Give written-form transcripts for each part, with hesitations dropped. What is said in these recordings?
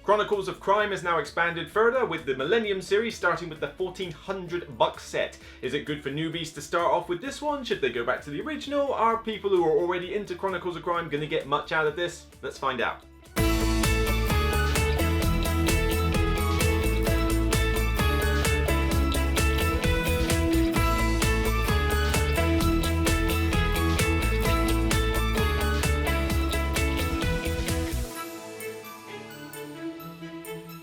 Chronicles of Crime is now expanded further with the Millennium series starting with the $1,400 set. Is it good for newbies to start off with this one? Should they go back to the original? Are people who are already into Chronicles of Crime going to get much out of this? Let's find out.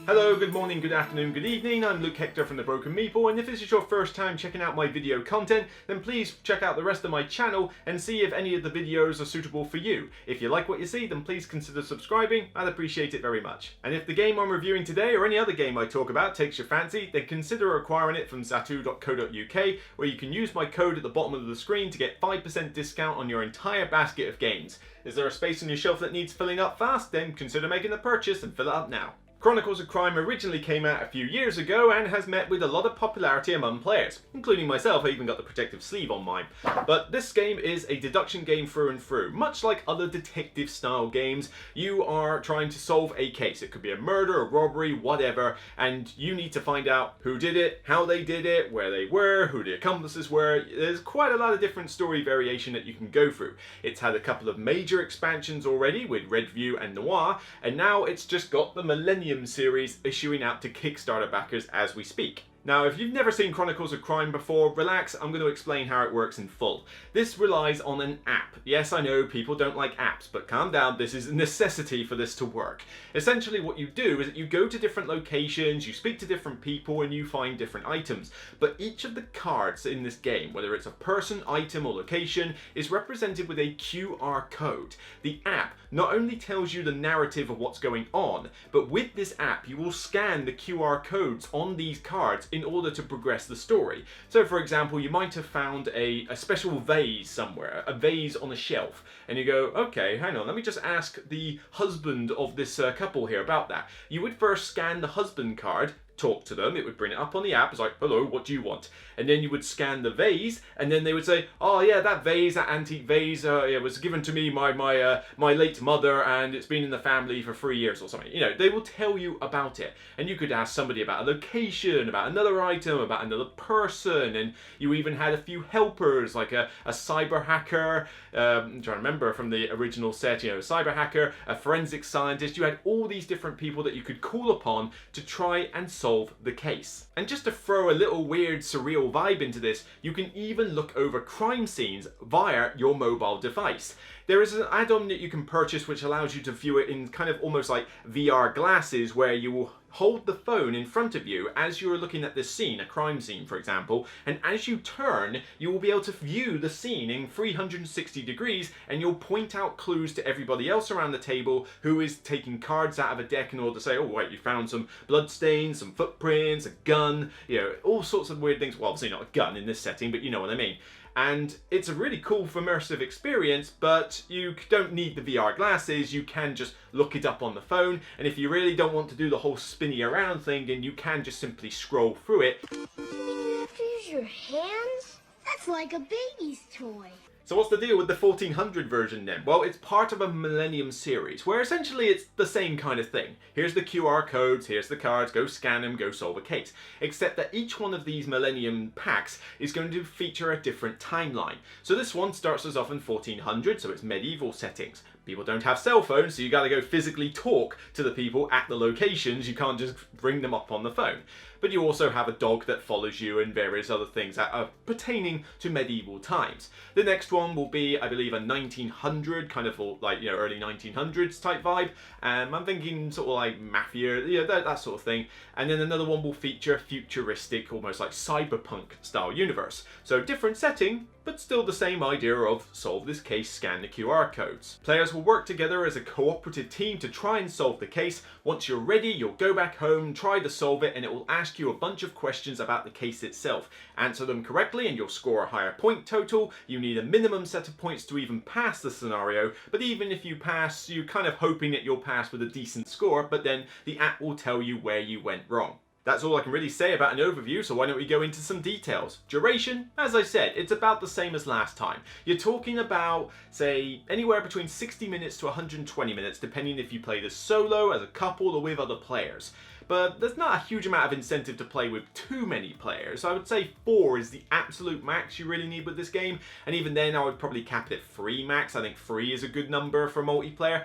Hello, good morning, good afternoon, good evening. I'm Luke Hector from the Broken Meeple, and if this is your first time checking out my video content, then please check out the rest of my channel and see if any of the videos are suitable for you. If you like what you see, then please consider subscribing. I'd appreciate it very much. And if the game I'm reviewing today or any other game I talk about takes your fancy, then consider acquiring it from zatu.co.uk, where you can use my code at the bottom of the screen to get 5% discount on your entire basket of games. Is there a space on your shelf that needs filling up fast? Then consider making the purchase and fill it up now. Chronicles of Crime originally came out a few years ago and has met with a lot of popularity among players, including myself. I even got the protective sleeve on mine. But this game is a deduction game through and through. Much like other detective style games, you are trying to solve a case. It could be a murder, a robbery, whatever, and you need to find out who did it, how they did it, where they were, who the accomplices were. There's quite a lot of different story variation that you can go through. It's had a couple of major expansions already with Redview and Noir, and now it's just got the Millennium series issuing out to Kickstarter backers as we speak. Now, if you've never seen Chronicles of Crime before, relax, I'm going to explain how it works in full. This relies on an app. Yes, I know people don't like apps, but calm down, this is a necessity for this to work. Essentially what you do is that you go to different locations, you speak to different people, and you find different items. But each of the cards in this game, whether it's a person, item, or location, is represented with a QR code. The app not only tells you the narrative of what's going on, but with this app you will scan the QR codes on these cards in order to progress the story. So for example, you might have found a special vase somewhere, a vase on a shelf, and you go, okay, hang on, let me just ask the husband of this couple here about that. You would first scan the husband card, talk to them, it would bring it up on the app, it's like, hello, what do you want? And then you would scan the vase, and then they would say, oh yeah, that vase, that antique vase, yeah, was given to me by my late mother, and it's been in the family for 3 years or something. You know, they will tell you about it. And you could ask somebody about a location, about another item, about another person, and you even had a few helpers, like a cyber hacker, I'm trying to remember from the original set, you know, a cyber hacker, a forensic scientist. You had all these different people that you could call upon to try and solve the case. And just to throw a little weird surreal vibe into this, you can even look over crime scenes via your mobile device. There is an add-on that you can purchase which allows you to view it in kind of almost like VR glasses, where you will hold the phone in front of you as you're looking at this scene, a crime scene for example, and as you turn you will be able to view the scene in 360 degrees, and you'll point out clues to everybody else around the table who is taking cards out of a deck in order to say, oh wait, you found some bloodstains, some footprints, a gun, you know, all sorts of weird things. Well, obviously not a gun in this setting, but you know what I mean. And it's a really cool immersive experience, but you don't need the VR glasses. You can just look it up on the phone, and if you really don't want to do the whole spinny around thing, then you can just simply scroll through it. You mean you have to use your hands? That's like a baby's toy. So what's the deal with the 1400 version then? Well, it's part of a Millennium series, where essentially it's the same kind of thing. Here's the QR codes, here's the cards, go scan them, go solve a case. Except that each one of these Millennium packs is going to feature a different timeline. So this one starts us off in 1400, so it's medieval settings. People don't have cell phones, so you gotta go physically talk to the people at the locations. You can't just bring them up on the phone. But you also have a dog that follows you and various other things that are pertaining to medieval times. The next one will be, I believe, a 1900, kind of like, you know, early 1900s type vibe. I'm thinking sort of like mafia, yeah, that sort of thing. And then another one will feature futuristic, almost like cyberpunk style universe. So different setting, but still the same idea of solve this case, scan the QR codes. Players will work together as a cooperative team to try and solve the case. Once you're ready, you'll go back home, try to solve it, and it will ask you a bunch of questions about the case itself. Answer them correctly and you'll score a higher point total. You need a minimum set of points to even pass the scenario, but even if you pass, you're kind of hoping that you'll pass with a decent score, but then the app will tell you where you went wrong. That's all I can really say about an overview, so why don't we go into some details. Duration, as I said, it's about the same as last time. You're talking about, say, anywhere between 60 minutes to 120 minutes, depending if you play this solo, as a couple, or with other players. But there's not a huge amount of incentive to play with too many players. I would say 4 is the absolute max you really need with this game, and even then I would probably cap it at 3 max. I think 3 is a good number for multiplayer.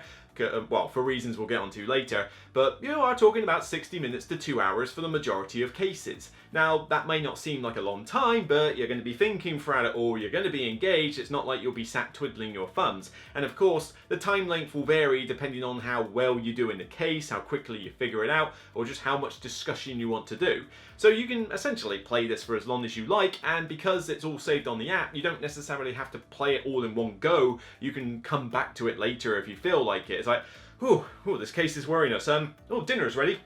Well, for reasons we'll get onto later, but you are talking about 60 minutes to 2 hours for the majority of cases. Now, that may not seem like a long time, but you're going to be thinking throughout it all, you're going to be engaged, it's not like you'll be sat twiddling your thumbs. And of course, the time length will vary depending on how well you do in the case, how quickly you figure it out, or just how much discussion you want to do. So you can essentially play this for as long as you like, and because it's all saved on the app, you don't necessarily have to play it all in one go. You can come back to it later if you feel like it. It's like, oh, this case is worrying us. Oh, dinner's ready.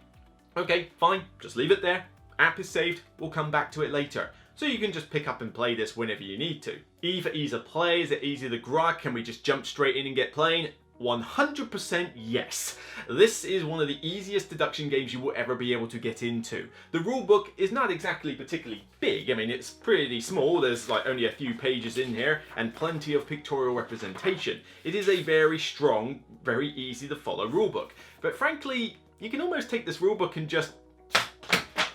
Okay, fine, just leave it there. App is saved, we'll come back to it later. So you can just pick up and play this whenever you need to. E for ease of play, is it easy to grok? Can we just jump straight in and get playing? 100% yes. This is one of the easiest deduction games you will ever be able to get into. The rulebook is not exactly particularly big. I mean, it's pretty small. There's like only a few pages in here and plenty of pictorial representation. It is a very strong, very easy to follow rulebook. But frankly, you can almost take this rulebook and just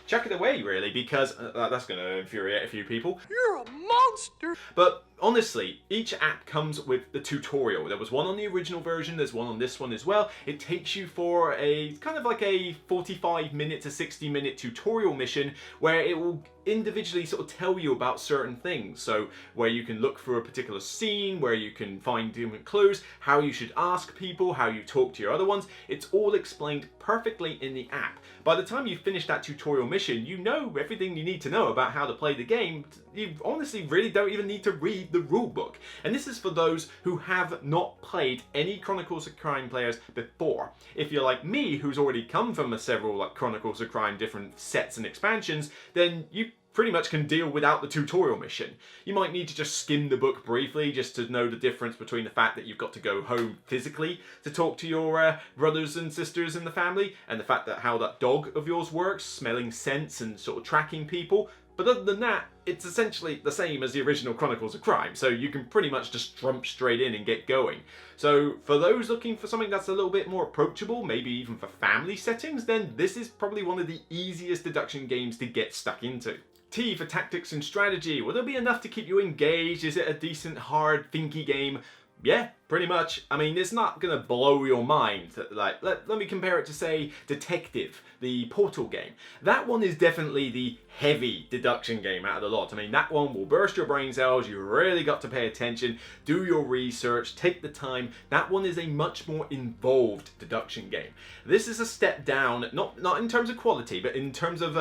chuck it away, really, because that's going to infuriate a few people. You're a monster! But honestly, each app comes with the tutorial. There was one on the original version, there's one on this one as well. It takes you for a kind of like a 45-minute to 60-minute tutorial mission where it will individually sort of tell you about certain things. So where you can look for a particular scene, where you can find different clues, how you should ask people, how you talk to your other ones. It's all explained perfectly in the app. By the time you finish that tutorial mission, you know everything you need to know about how to play the game. You honestly really don't even need to read the rulebook. And this is for those who have not played any Chronicles of Crime players before. If you're like me, who's already come from several like Chronicles of Crime different sets and expansions, then you pretty much can deal without the tutorial mission. You might need to just skim the book briefly just to know the difference between the fact that you've got to go home physically to talk to your brothers and sisters in the family, and the fact that how that dog of yours works, smelling scents and sort of tracking people. But other than that, it's essentially the same as the original Chronicles of Crime, so you can pretty much just jump straight in and get going. So for those looking for something that's a little bit more approachable, maybe even for family settings, then this is probably one of the easiest deduction games to get stuck into. T for tactics and strategy. Will there be enough to keep you engaged? Is it a decent, hard, thinky game? Yeah, pretty much. I mean, it's not gonna blow your mind. Like, let me compare it to, say, Detective, the Portal game. That one is definitely the heavy deduction game out of the lot. I mean, that one will burst your brain cells. You really got to pay attention, do your research, take the time. That one is a much more involved deduction game. This is a step down, not in terms of quality, but in terms of,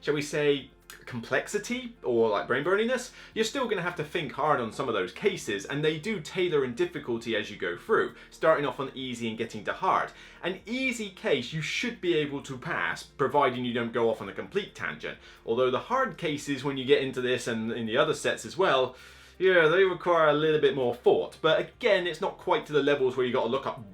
shall we say, complexity or like brain burniness. You're still going to have to think hard on some of those cases, and they do tailor in difficulty as you go through, starting off on easy and getting to hard. An easy case you should be able to pass, providing you don't go off on a complete tangent. Although the hard cases, when you get into this and in the other sets as well, yeah, they require a little bit more thought. But again, it's not quite to the levels where you got to look up,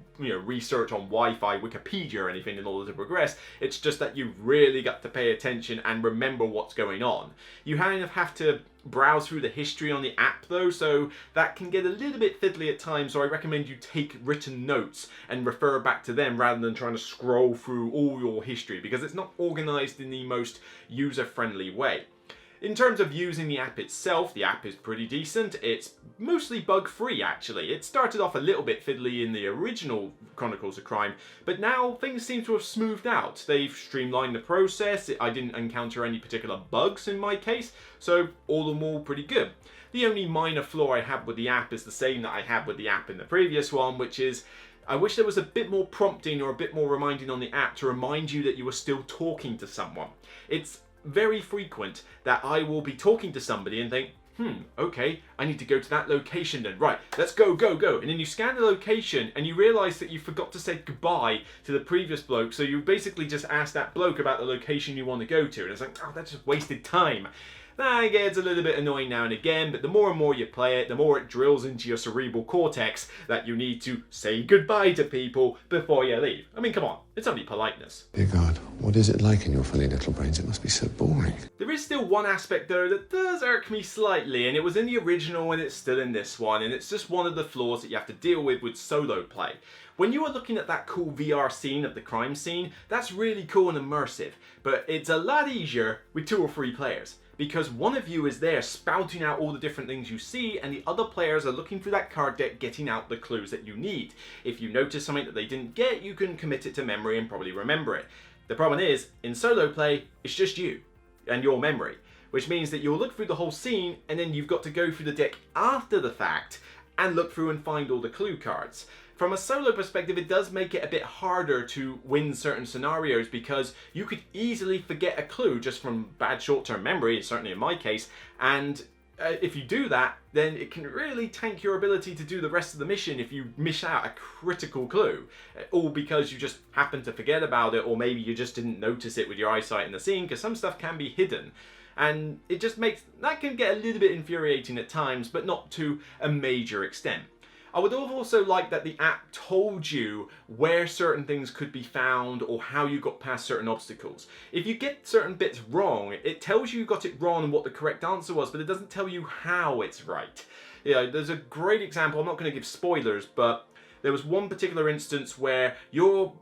research on Wi-Fi, Wikipedia or anything in order to progress. It's just that you really got to pay attention and remember what's going on. You kind of have to browse through the history on the app though, so that can get a little bit fiddly at times, so I recommend you take written notes and refer back to them rather than trying to scroll through all your history, because it's not organized in the most user-friendly way. In terms of using the app itself, the app is pretty decent. It's mostly bug-free, actually. It started off a little bit fiddly in the original Chronicles of Crime, but now things seem to have smoothed out. They've streamlined the process. I didn't encounter any particular bugs in my case, so all in all, pretty good. The only minor flaw I have with the app is the same that I had with the app in the previous one, which is I wish there was a bit more prompting or a bit more reminding on the app to remind you that you were still talking to someone. It's very frequent that I will be talking to somebody and think, okay, I need to go to that location then. Right, let's go. And then you scan the location and you realise that you forgot to say goodbye to the previous bloke, so you basically just asked that bloke about the location you want to go to. And it's like, oh, that's just wasted time. That gets a little bit annoying now and again, but the more and more you play it, the more it drills into your cerebral cortex that you need to say goodbye to people before you leave. I mean, come on, it's only politeness. Dear God, what is it like in your funny little brains? It must be so boring. There is still one aspect though that does irk me slightly, and it was in the original and it's still in this one, and it's just one of the flaws that you have to deal with solo play. When you are looking at that cool VR scene of the crime scene, that's really cool and immersive, but it's a lot easier with 2 or 3 players. Because one of you is there spouting out all the different things you see, and the other players are looking through that card deck getting out the clues that you need. If you notice something that they didn't get, you can commit it to memory and probably remember it. The problem is, in solo play, it's just you and your memory, which means that you'll look through the whole scene and then you've got to go through the deck after the fact and look through and find all the clue cards. From a solo perspective, it does make it a bit harder to win certain scenarios because you could easily forget a clue just from bad short-term memory, certainly in my case, and if you do that, then it can really tank your ability to do the rest of the mission if you miss out a critical clue, all because you just happen to forget about it, or maybe you just didn't notice it with your eyesight in the scene, because some stuff can be hidden. And it just makes, that can get a little bit infuriating at times, but not to a major extent. I would have also liked that the app told you where certain things could be found or how you got past certain obstacles. If you get certain bits wrong, it tells you got it wrong and what the correct answer was, but it doesn't tell you how it's right. Yeah, there's a great example, I'm not going to give spoilers, but there was one particular instance where you're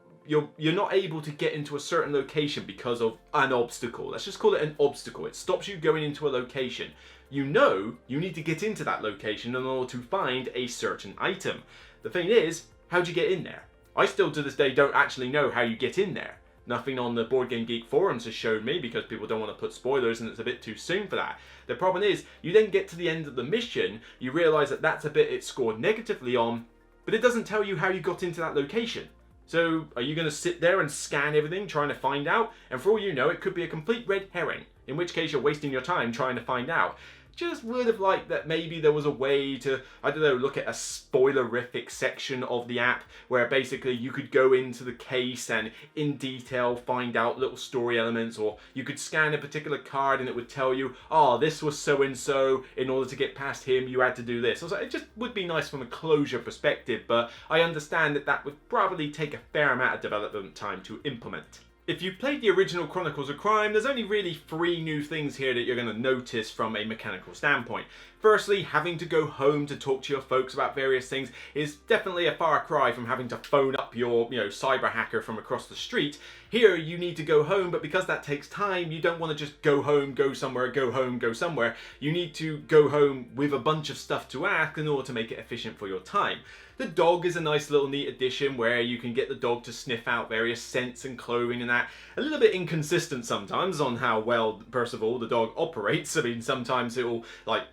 not able to get into a certain location because of an obstacle. Let's just call it an obstacle. It stops you going into a location. You know you need to get into that location in order to find a certain item. The thing is, how'd you get in there? I still to this day don't actually know how you get in there. Nothing on the Board Game Geek forums has showed me because people don't want to put spoilers and it's a bit too soon for that. The problem is, you then get to the end of the mission, you realise that that's a bit it scored negatively on, but it doesn't tell you how you got into that location. So are you going to sit there and scan everything trying to find out? And for all you know, it could be a complete red herring, in which case you're wasting your time trying to find out. Just would have liked that maybe there was a way to, I don't know, look at a spoilerific section of the app where basically you could go into the case and in detail find out little story elements, or you could scan a particular card and it would tell you, oh, this was so-and-so, in order to get past him you had to do this. So it just would be nice from a closure perspective, but I understand that that would probably take a fair amount of development time to implement. If you've played the original Chronicles of Crime, there's only really 3 new things here that you're going to notice from a mechanical standpoint. Firstly, having to go home to talk to your folks about various things is definitely a far cry from having to phone up your, cyber hacker from across the street. Here, you need to go home, but because that takes time, you don't want to just go home, go somewhere, go home, go somewhere. You need to go home with a bunch of stuff to ask in order to make it efficient for your time. The dog is a nice little neat addition where you can get the dog to sniff out various scents and clothing and that. A little bit inconsistent sometimes on how well, first of all, the dog operates. I mean, sometimes it will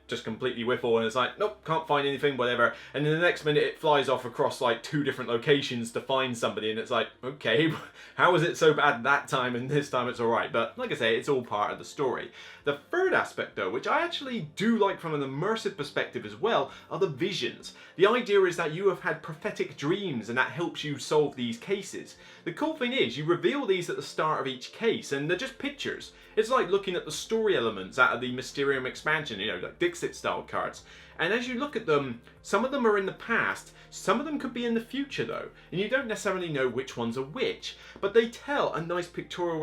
just completely whiffle and it's like, nope, can't find anything, whatever. And then the next minute it flies off across 2 different locations to find somebody, and it's like, okay, how is it so bad that time and this time it's alright? But like I say, it's all part of the story. The third aspect though, which I actually do like from an immersive perspective as well, are the visions. The idea is that you have had prophetic dreams and that helps you solve these cases. The cool thing is, you reveal these at the start of each case and they're just pictures. It's like looking at the story elements out of the Mysterium expansion, like Dixit style cards. And as you look at them, some of them are in the past, some of them could be in the future though, and you don't necessarily know which ones are which, but they tell a nice pictorial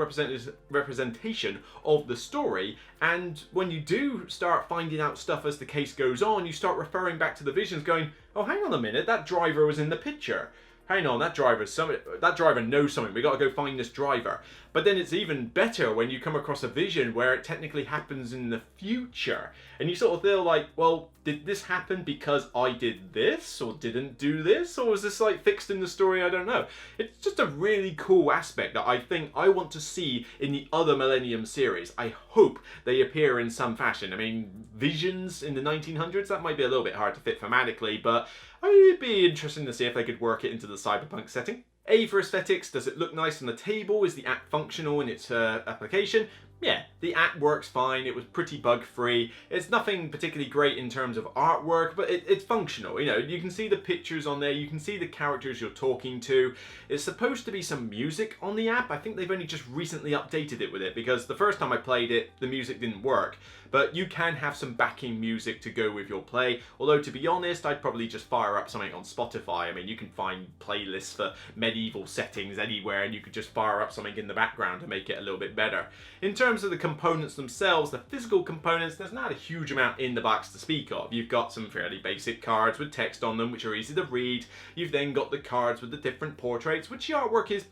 representation of the story, and when you do start finding out stuff as the case goes on, you start referring back to the visions going, oh hang on a minute, that driver was in the picture. Hang on, that driver knows something, we got to go find this driver. But then it's even better when you come across a vision where it technically happens in the future. And you sort of feel like, well, did this happen because I did this or didn't do this? Or was this fixed in the story? I don't know. It's just a really cool aspect that I think I want to see in the other Millennium series. I hope they appear in some fashion. I mean, visions in the 1900s, that might be a little bit hard to fit thematically, but it'd be interesting to see if they could work it into the cyberpunk setting. A for aesthetics, does it look nice on the table? Is the app functional in its application? Yeah, The app works fine, it was pretty bug-free. It's nothing particularly great in terms of artwork, but it's functional. You know, you can see the pictures on there, you can see the characters you're talking to. It's supposed to be some music on the app. I think they've only just recently updated it with it, because the first time I played it, the music didn't work. But you can have some backing music to go with your play, although to be honest, I'd probably just fire up something on Spotify. I mean, you can find playlists for medieval settings anywhere, and you could just fire up something in the background to make it a little bit better. In terms of the components themselves, the physical components, there's not a huge amount in the box to speak of. You've got some fairly basic cards with text on them, which are easy to read. You've then got the cards with the different portraits, which the artwork is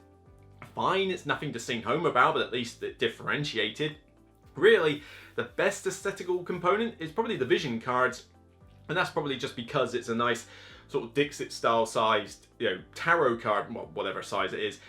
fine. It's nothing to sing home about, but at least it's differentiated. Really, the best aesthetical component is probably the vision cards, and that's probably just because it's a nice sort of Dixit style sized, tarot card, well, whatever size it is,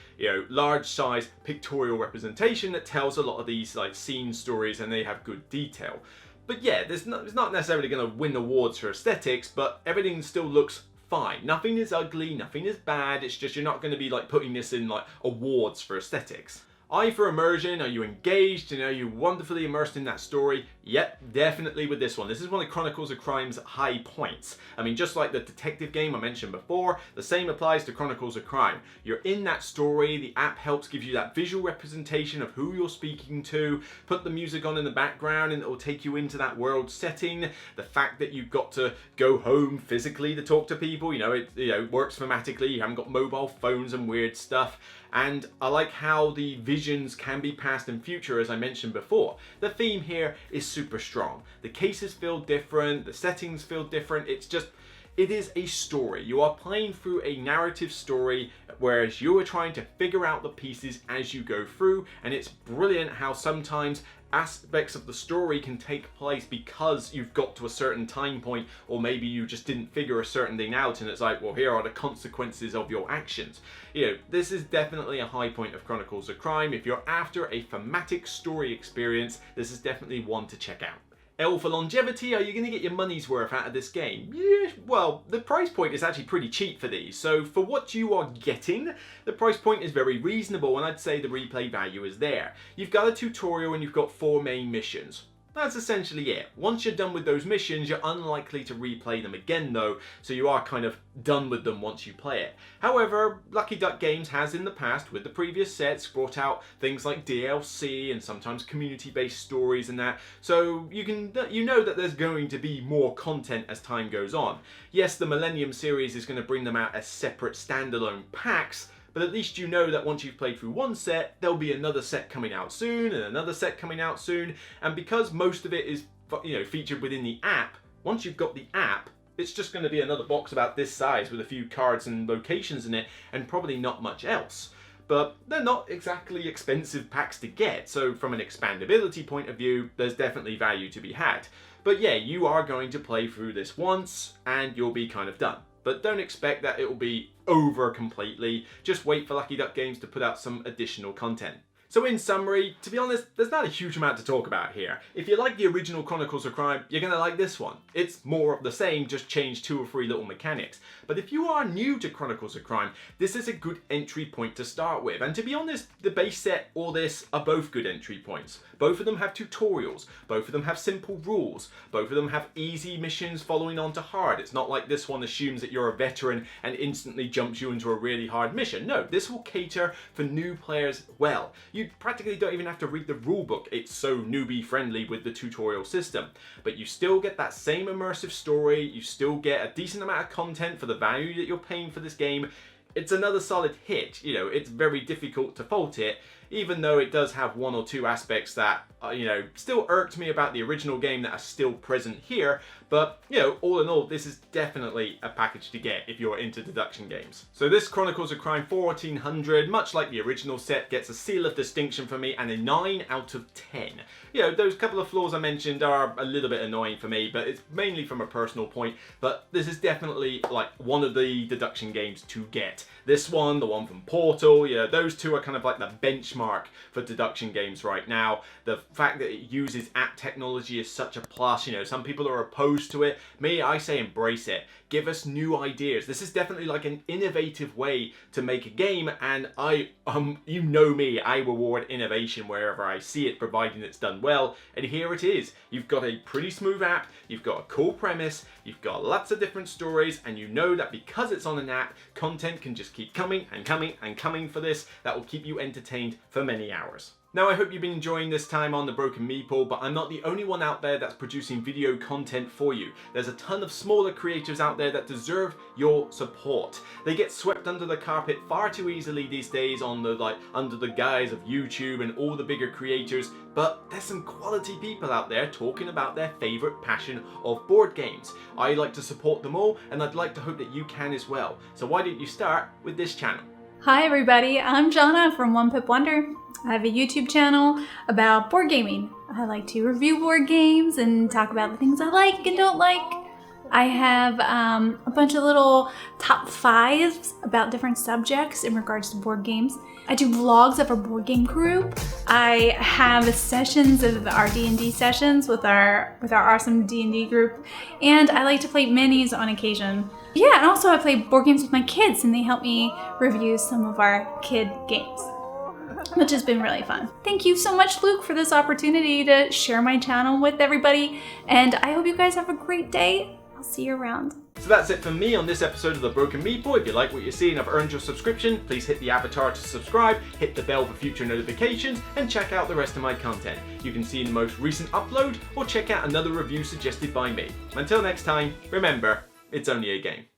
large size pictorial representation that tells a lot of these like scene stories, and they have good detail. But yeah, it's not necessarily going to win awards for aesthetics, but everything still looks fine. Nothing is ugly, nothing is bad. It's just you're not going to be like putting this in like awards for aesthetics. I for immersion, are you engaged and are you wonderfully immersed in that story? Yep, definitely with this one. This is one of Chronicles of Crime's high points. I mean, just like the detective game I mentioned before, the same applies to Chronicles of Crime. You're in that story, the app helps give you that visual representation of who you're speaking to, put the music on in the background and it will take you into that world setting. The fact that you've got to go home physically to talk to people, it works thematically, you haven't got mobile phones and weird stuff. And I like how the visions can be past and future, as I mentioned before. The theme here is super strong. The cases feel different, the settings feel different. It is a story. You are playing through a narrative story, whereas you are trying to figure out the pieces as you go through. And it's brilliant how sometimes aspects of the story can take place because you've got to a certain time point, or maybe you just didn't figure a certain thing out and it's like, well, here are the consequences of your actions. This is definitely a high point of Chronicles of Crime. If you're after a thematic story experience, this is definitely one to check out. L for longevity, are you going to get your money's worth out of this game? Yeah, well, the price point is actually pretty cheap for these, so for what you are getting, the price point is very reasonable, and I'd say the replay value is there. You've got a tutorial and you've got 4 main missions. That's essentially it. Once you're done with those missions, you're unlikely to replay them again though, so you are kind of done with them once you play it. However, Lucky Duck Games has in the past, with the previous sets, brought out things like DLC and sometimes community-based stories and that, so you know that there's going to be more content as time goes on. Yes, the Millennium series is going to bring them out as separate standalone packs, but at least you know that once you've played through one set, there'll be another set coming out soon and another set coming out soon. And because most of it is featured within the app, once you've got the app, it's just going to be another box about this size with a few cards and locations in it and probably not much else. But they're not exactly expensive packs to get, so from an expandability point of view, there's definitely value to be had. But yeah, you are going to play through this once and you'll be kind of done. But don't expect that it will be over completely. Just wait for Lucky Duck Games to put out some additional content. So in summary, to be honest, there's not a huge amount to talk about here. If you like the original Chronicles of Crime, you're going to like this one. It's more of the same, just changed 2 or 3 little mechanics. But if you are new to Chronicles of Crime, this is a good entry point to start with. And to be honest, the base set or this are both good entry points. Both of them have tutorials, both of them have simple rules, both of them have easy missions following on to hard. It's not like this one assumes that you're a veteran and instantly jumps you into a really hard mission. No, this will cater for new players well. You practically don't even have to read the rulebook. It's so newbie friendly with the tutorial system. But you still get that same immersive story, you still get a decent amount of content for the value that you're paying for this game. It's another solid hit. It's very difficult to fault it, even though it does have 1 or 2 aspects that, still irked me about the original game that are still present here. But, all in all, this is definitely a package to get if you're into deduction games. So this Chronicles of Crime 1400, much like the original set, gets a seal of distinction for me and a 9 out of 10. Those couple of flaws I mentioned are a little bit annoying for me, but it's mainly from a personal point. But this is definitely like one of the deduction games to get. This one, the one from Portal, those 2 are kind of like the benchmark benchmark for deduction games right now. The fact that it uses app technology is such a plus. You know, some people are opposed to it. Me, I say embrace it. Give us new ideas. This is definitely like an innovative way to make a game, and you know me, I reward innovation wherever I see it, providing it's done well. And here it is. You've got a pretty smooth app, you've got a cool premise, you've got lots of different stories, and you know that because it's on an app, content can just keep coming and coming and coming for this. That will keep you entertained for many hours. Now, I hope you've been enjoying this time on The Broken Meeple, but I'm not the only one out there that's producing video content for you. There's a ton of smaller creators out there that deserve your support. They get swept under the carpet far too easily these days under the guise of YouTube and all the bigger creators, but there's some quality people out there talking about their favorite passion of board games. I like to support them all, and I'd like to hope that you can as well. So why don't you start with this channel? Hi everybody, I'm Jonna from One Pip Wonder. I have a YouTube channel about board gaming. I like to review board games and talk about the things I like and don't like. I have a bunch of little top 5s about different subjects in regards to board games. I do vlogs of our board game group. I have sessions of our D&D sessions with our awesome D&D group, and I like to play minis on occasion. Yeah, and also I play board games with my kids, and they help me review some of our kid games, which has been really fun. Thank you so much, Luke, for this opportunity to share my channel with everybody, and I hope you guys have a great day. I'll see you around. So that's it from me on this episode of The Broken Meeple. If you like what you see and have earned your subscription, please hit the avatar to subscribe, hit the bell for future notifications, and check out the rest of my content. You can see the most recent upload or check out another review suggested by me. Until next time, remember, it's only a game.